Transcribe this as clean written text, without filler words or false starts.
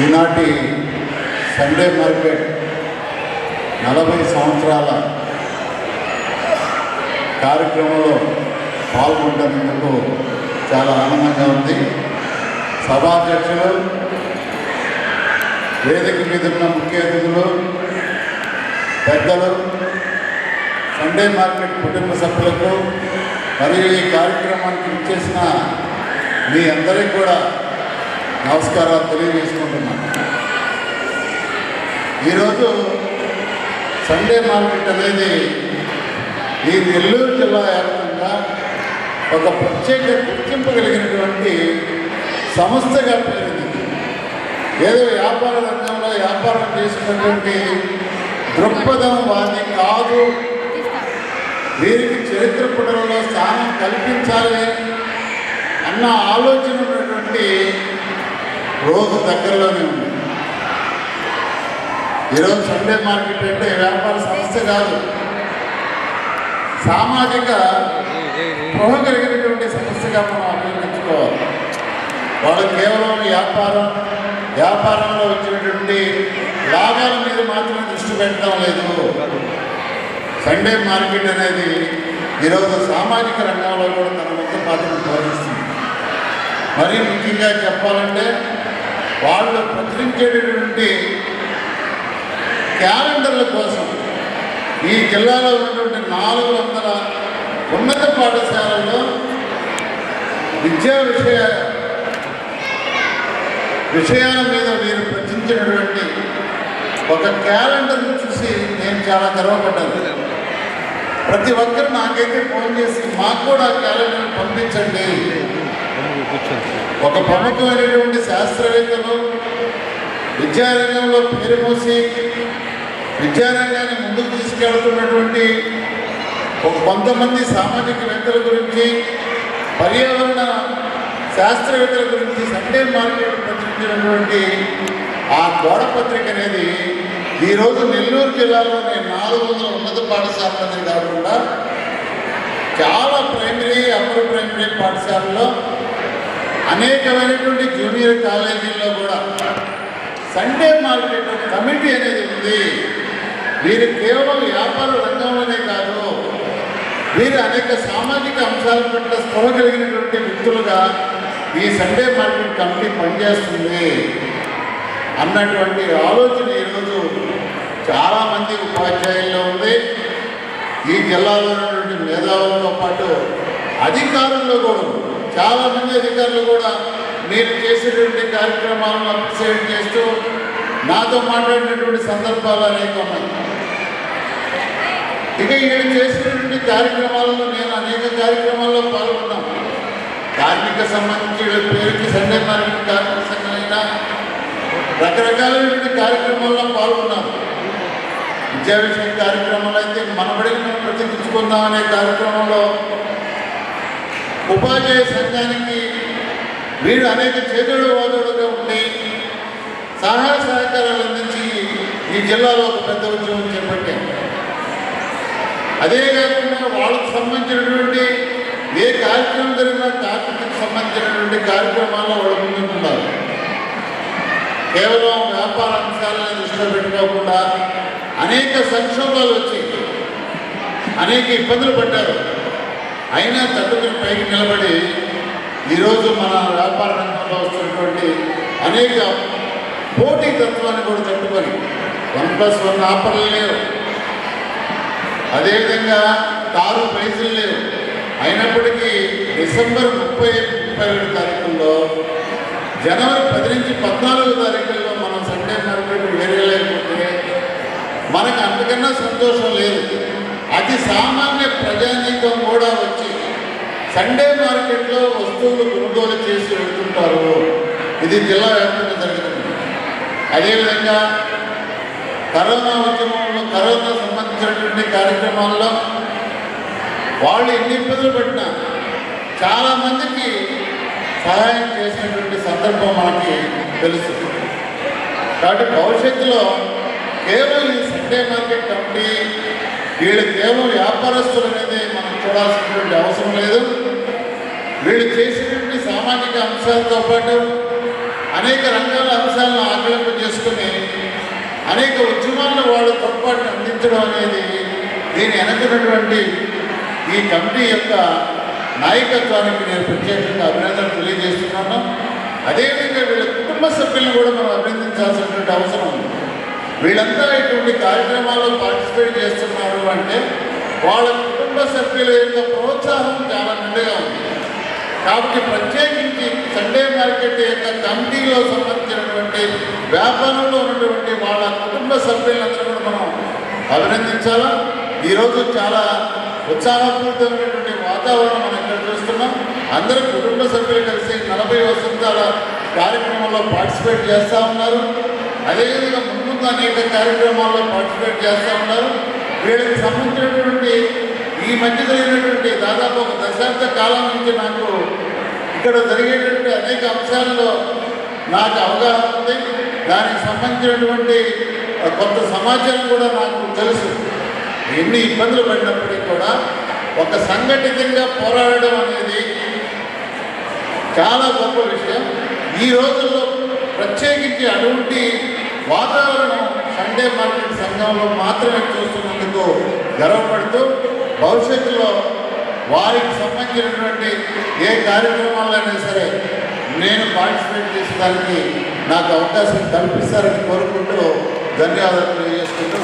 ఈనాటి Sunday market 40 సంవత్సరాల కార్యక్రమంలో పాల్గొంటున్నందుకు చాలా ఆనందంగా ఉంది. సభాధ్యక్షులు, వేదిక మీద ఉన్న ముఖ్య అతిథులు, పెద్దలు, సండే మార్కెట్ కుటుంబ సభ్యులకు మరియు ఈ కార్యక్రమానికి ఇచ్చేసిన మీ అందరికీ కూడా నమస్కారాలు తెలియజేసుకుంటున్నాను. ఈరోజు సండే మార్కెట్ అనేది ఈ నెల్లూరు జిల్లా వ్యాప్తంగా ఒక ప్రత్యేక గుర్తింపు కలిగినటువంటి సంస్థగా పేరుంది. ఏదో వ్యాపార రంగంలో వ్యాపారం చేసినటువంటి దృక్పథం వారిని కాదు, వీరికి చరిత్ర పుటలలో స్థానం కల్పించాలి అన్న ఆలోచన ఉన్నటువంటి రోజు దగ్గరలోనే ఉంది. ఈరోజు సండే మార్కెట్ అంటే వ్యాపార సంస్థ కాదు, సామాజిక స్పృహ కలిగినటువంటి సమస్యగా మనం అభినందించుకోవాలి. వాళ్ళు కేవలం వ్యాపారంలో వచ్చినటువంటి లాభాల మీద మాత్రం దృష్టి పెట్టడం లేదు. సండే మార్కెట్ అనేది ఈరోజు సామాజిక రంగంలో కూడా తన ముఖ్య పాత్రను పోషిస్తుంది. మరీ ముఖ్యంగా చెప్పాలంటే వాళ్ళు ప్రచురించేటటువంటి క్యాలెండర్ల కోసం ఈ జిల్లాలో ఉన్నటువంటి 400 ఉన్నత పాఠశాలల్లో విద్యా విషయాల మీద వీరు ప్రచురించినటువంటి ఒక క్యాలెండర్ను చూసి నేను చాలా గర్వపడ్డాను. ప్రతి ఒక్కరు నాకైతే ఫోన్ చేసి మాకు కూడా క్యాలెండర్ పంపించండి. ఒక ప్రముఖమైనటువంటి శాస్త్రవేత్తలు, విద్యారంగంలో పేరు మోసి విద్యారంగాన్ని ముందుకు తీసుకెళ్తున్నటువంటి కొంతమంది సామాజికవేత్తల గురించి, పర్యావరణ శాస్త్రవేత్తల గురించి సండే మార్కెట్ ప్రచురించినటువంటి ఆ గోడపత్రిక అనేది ఈరోజు నెల్లూరు జిల్లాలోని 400 ఉన్నత పాఠశాలలనే కాకుండా చాలా ప్రైమరీ, అప్పర్ ప్రైమరీ పాఠశాలలో, అనేకమైనటువంటి జూనియర్ కాలేజీల్లో కూడా సండే మార్కెట్ కమిటీ అనేది ఉంది. వీరు కేవలం వ్యాపార రంగంలోనే కాదు, వీరు అనేక సామాజిక అంశాల పట్ల స్పృహ కలిగినటువంటి వ్యక్తులుగా ఈ సండే మార్కెట్ కమిటీ పనిచేస్తుంది అన్నటువంటి ఆలోచన ఈరోజు చాలామంది ఉపాధ్యాయుల్లో ఉంది. ఈ జిల్లాలో ఉన్నటువంటి మేధావులతో పాటు అధికారుల్లో కూడా చాలామంది అధికారులు కూడా మీరు చేసేటువంటి కార్యక్రమాలను అప్రిషియేట్ చేస్తూ నాతో మాట్లాడినటువంటి సందర్భాలు అనేక ఉన్నాయి. ఇక వీళ్ళు చేసినటువంటి కార్యక్రమాలలో నేను అనేక కార్యక్రమాల్లో పాల్గొన్నాను. కార్మిక సంబంధించిన పేరుకి సండే మార్కెట్ కార్మిక సంఘం అయినా రకరకాలైనటువంటి కార్యక్రమాల్లో పాల్గొన్నాను. విద్యా విషయం కార్యక్రమాలు అయితే మనబడిని మనం ప్రతిష్ఠించుకుందాం అనే కార్యక్రమంలో ఉపాధ్యాయ సంఘానికి వీడు అనేక చేతుడు వాదుడుగా ఉండి సహాయ సహకారాలు అందించి ఈ జిల్లాలో ఒక పెద్ద ఉద్యమం చేపట్టాం. అదే కాకుండా వాళ్ళకు సంబంధించినటువంటి ఏ కార్యక్రమం జరిగినా కార్మికులకు సంబంధించినటువంటి కార్యక్రమాల్లో వాళ్ళు ముందుంటున్నారు. కేవలం వ్యాపార అంశాలను దృష్టిలో పెట్టుకోకుండా అనేక సంక్షోభాలు వచ్చి అనేక ఇబ్బందులు పడ్డారు. అయినా తట్టుకుని పైకి నిలబడి ఈరోజు మన వ్యాపార రంగంలో వస్తున్నటువంటి అనేక పోటీ తత్వాన్ని కూడా తట్టుకొని 1+1 ఆఫర్లు లేవు, అదేవిధంగా తారు ప్రైజులు లేవు. అయినప్పటికీ డిసెంబర్ 30-31 తారీఖుల్లో, జనవరి 10 నుంచి 14 తారీఖుల్లో మనం సండే మార్కెట్ వేరేలేకపోతే మనకు అంతకన్నా సంతోషం లేదు. అతి సామాన్య ప్రజానీకం కూడా వచ్చి సండే మార్కెట్లో వస్తువులు కొనుగోలు చేసి వెళ్తుంటారు. ఇది జిల్లా వ్యాప్తంగా జరుగుతుంది. అదేవిధంగా కరోనా ఉద్యమంలో, కరోనా సంబంధించినటువంటి కార్యక్రమాల్లో వాళ్ళు ఎన్ని ఇబ్బందులు పడినా చాలామందికి సహాయం చేసినటువంటి సందర్భం మనకి తెలుసు. కాబట్టి భవిష్యత్తులో కేవలం ఈ సండే మార్కెట్ కమిటీ వీళ్ళు కేవలం వ్యాపారస్తులు అనేది మనం చూడాల్సినటువంటి అవసరం లేదు. వీళ్ళు చేసినటువంటి సామాజిక అంశాలతో పాటు అనేక రంగాల అంశాలను ఆకలింప చేసుకుని అనేక ఉద్యమాలను వాళ్ళు తోడ్పాటును అందించడం అనేది దీని వెనకున్నటువంటి ఈ కమిటీ యొక్క నాయకత్వానికి నేను ప్రత్యేకంగా అభినందనలు తెలియజేస్తున్నాను. అదేవిధంగా వీళ్ళ కుటుంబ సభ్యులను కూడా మనం అభినందించాల్సినటువంటి అవసరం ఉంది. వీళ్ళంతా ఇటువంటి కార్యక్రమాల్లో పార్టిసిపేట్ చేస్తున్నారు అంటే వాళ్ళ కుటుంబ సభ్యుల యొక్క ప్రోత్సాహం చాలా మెండుగా ఉంది. కాబట్టి ప్రత్యేకించి సండే మార్కెట్ యొక్క కమిటీలో సంబంధించినటువంటి వ్యాపారంలో ఉన్నటువంటి వాళ్ళ కుటుంబ సభ్యులందరూ కూడా మనం అభినందించాలా. ఈరోజు చాలా ఉత్సాహపూరితమైనటువంటి వాతావరణం మనం ఇక్కడ చూస్తున్నాం. అందరూ కుటుంబ సభ్యులు కలిసి 40 వసంతాల కార్యక్రమంలో పార్టిసిపేట్ చేస్తూ ఉన్నారు. అదేవిధంగా ముందు అనేక కార్యక్రమాల్లో పార్టిసిపేట్ చేస్తూ ఉన్నారు. వీళ్ళకి సంబంధించినటువంటి ఈ మధ్య జరిగినటువంటి దాదాపు ఒక దశాబ్ద కాలం నుంచి నాకు ఇక్కడ జరిగేటువంటి అనేక అంశాల్లో నాకు అవగాహన ఉంది. దానికి సంబంధించినటువంటి కొంత సమాచారం కూడా నాకు తెలుసు. ఎన్ని ఇబ్బందులు పడినప్పటికీ కూడా ఒక సంఘటితంగా పోరాడడం అనేది చాలా గొప్ప విషయం. ఈ రోజుల్లో ప్రత్యేకించి అటువంటి వాతావరణం సండే మార్కెట్ సంఘంలో మాత్రమే చూస్తున్నందుకు గర్వపడుతూ భవిష్యత్తులో వారికి సంబంధించినటువంటి ఏ కార్యక్రమాలైనా సరే నేను పార్టిసిపేట్ చేసేదానికి నాకు అవకాశం కల్పిస్తారని కోరుకుంటూ ధన్యవాదాలు తెలియజేసుకుంటూ